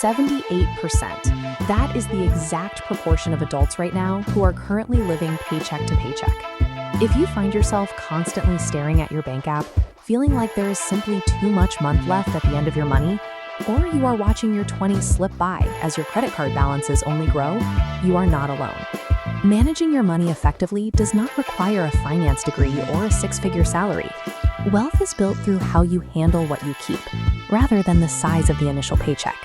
78%. That is the exact proportion of adults right now who are currently living paycheck to paycheck. If you find yourself constantly staring at your bank app, feeling like there is simply too much month left at the end of your money, or you are watching your 20s slip by as your credit card balances only grow, you are not alone. Managing your money effectively does not require a finance degree or a six-figure salary. Wealth is built through how you handle what you keep, rather than the size of the initial paycheck.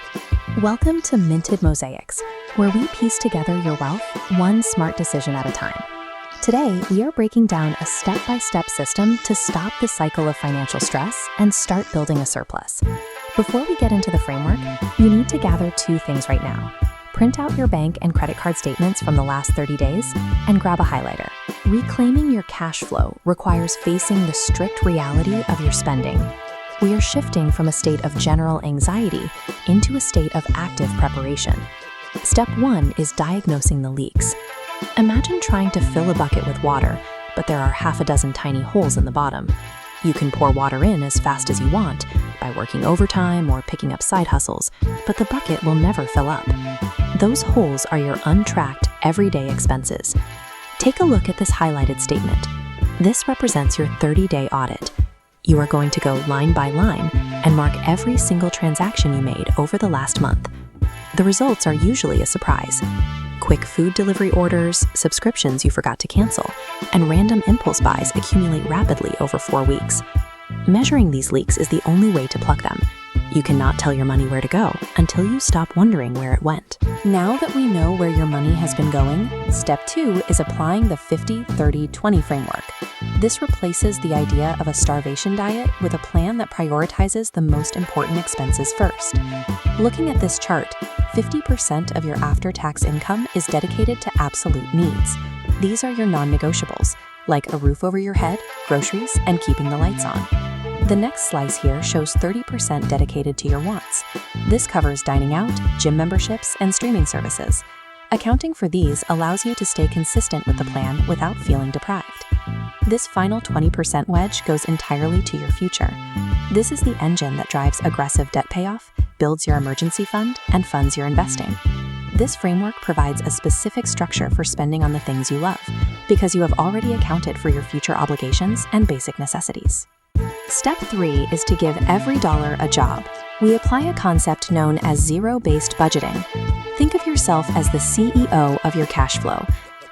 Welcome to Minted Mosaics, where we piece together your wealth one smart decision at a time. Today, we are breaking down a step-by-step system to stop the cycle of financial stress and start building a surplus. Before we get into the framework, you need to gather two things right now. Print out your bank and credit card statements from the last 30 days and grab a highlighter. Reclaiming your cash flow requires facing the strict reality of your spending. We are shifting from a state of general anxiety into a state of active preparation. Step 1 is diagnosing the leaks. Imagine trying to fill a bucket with water, but there are half a dozen tiny holes in the bottom. You can pour water in as fast as you want by working overtime or picking up side hustles, but the bucket will never fill up. Those holes are your untracked, everyday expenses. Take a look at this highlighted statement. This represents your 30-day audit. You are going to go line by line and mark every single transaction you made over the last month. The results are usually a surprise. Quick food delivery orders, subscriptions you forgot to cancel, and random impulse buys accumulate rapidly over 4 weeks. Measuring these leaks is the only way to pluck them. You cannot tell your money where to go until you stop wondering where it went. Now that we know where your money has been going, step 2 is applying the 50-30-20 framework. This replaces the idea of a starvation diet with a plan that prioritizes the most important expenses first. Looking at this chart, 50% of your after-tax income is dedicated to absolute needs. These are your non-negotiables, like a roof over your head, groceries, and keeping the lights on. The next slice here shows 30% dedicated to your wants. This covers dining out, gym memberships, and streaming services. Accounting for these allows you to stay consistent with the plan without feeling deprived. This final 20% wedge goes entirely to your future. This is the engine that drives aggressive debt payoff, builds your emergency fund, and funds your investing. This framework provides a specific structure for spending on the things you love, because you have already accounted for your future obligations and basic necessities. Step 3 is to give every dollar a job. We apply a concept known as zero-based budgeting. Think of yourself as the CEO of your cash flow.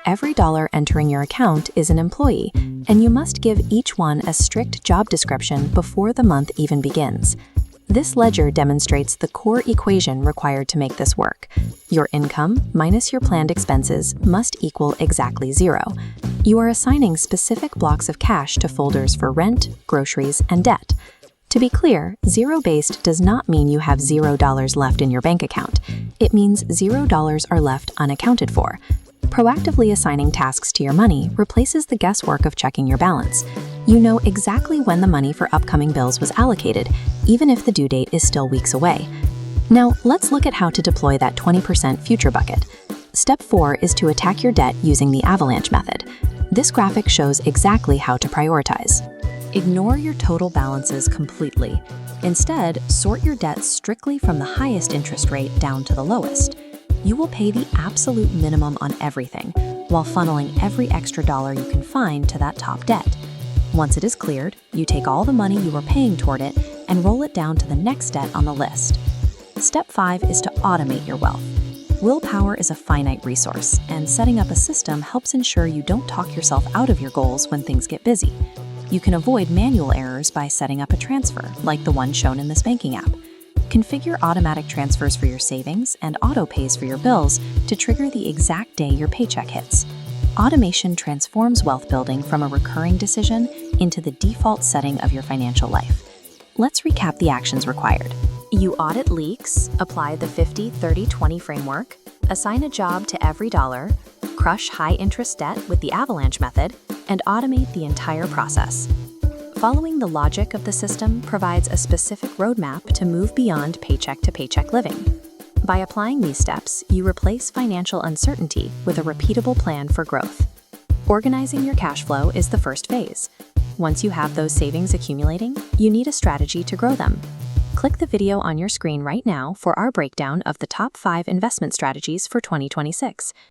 Every dollar entering your account is an employee, and you must give each one a strict job description before the month even begins. This ledger demonstrates the core equation required to make this work. Your income minus your planned expenses must equal exactly 0. You are assigning specific blocks of cash to folders for rent, groceries, and debt. To be clear, zero-based does not mean you have $0 left in your bank account. It means $0 are left unaccounted for. Proactively assigning tasks to your money replaces the guesswork of checking your balance. You know exactly when the money for upcoming bills was allocated, even if the due date is still weeks away. Now, let's look at how to deploy that 20% future bucket. Step 4 is to attack your debt using the Avalanche method. This graphic shows exactly how to prioritize. Ignore your total balances completely. Instead, sort your debt strictly from the highest interest rate down to the lowest. You will pay the absolute minimum on everything, while funneling every extra dollar you can find to that top debt. Once it is cleared, you take all the money you were paying toward it and roll it down to the next debt on the list. Step 5 is to automate your wealth. Willpower is a finite resource, and setting up a system helps ensure you don't talk yourself out of your goals when things get busy. You can avoid manual errors by setting up a transfer, like the one shown in this banking app. Configure automatic transfers for your savings and auto pays for your bills to trigger the exact day your paycheck hits. Automation transforms wealth building from a recurring decision into the default setting of your financial life. Let's recap the actions required. You audit leaks, apply the 50-30-20 framework, assign a job to every dollar, crush high-interest debt with the Avalanche method, and automate the entire process. Following the logic of the system provides a specific roadmap to move beyond paycheck-to-paycheck living. By applying these steps, you replace financial uncertainty with a repeatable plan for growth. Organizing your cash flow is the first phase. Once you have those savings accumulating, you need a strategy to grow them. Click the video on your screen right now for our breakdown of the top 5 investment strategies for 2026.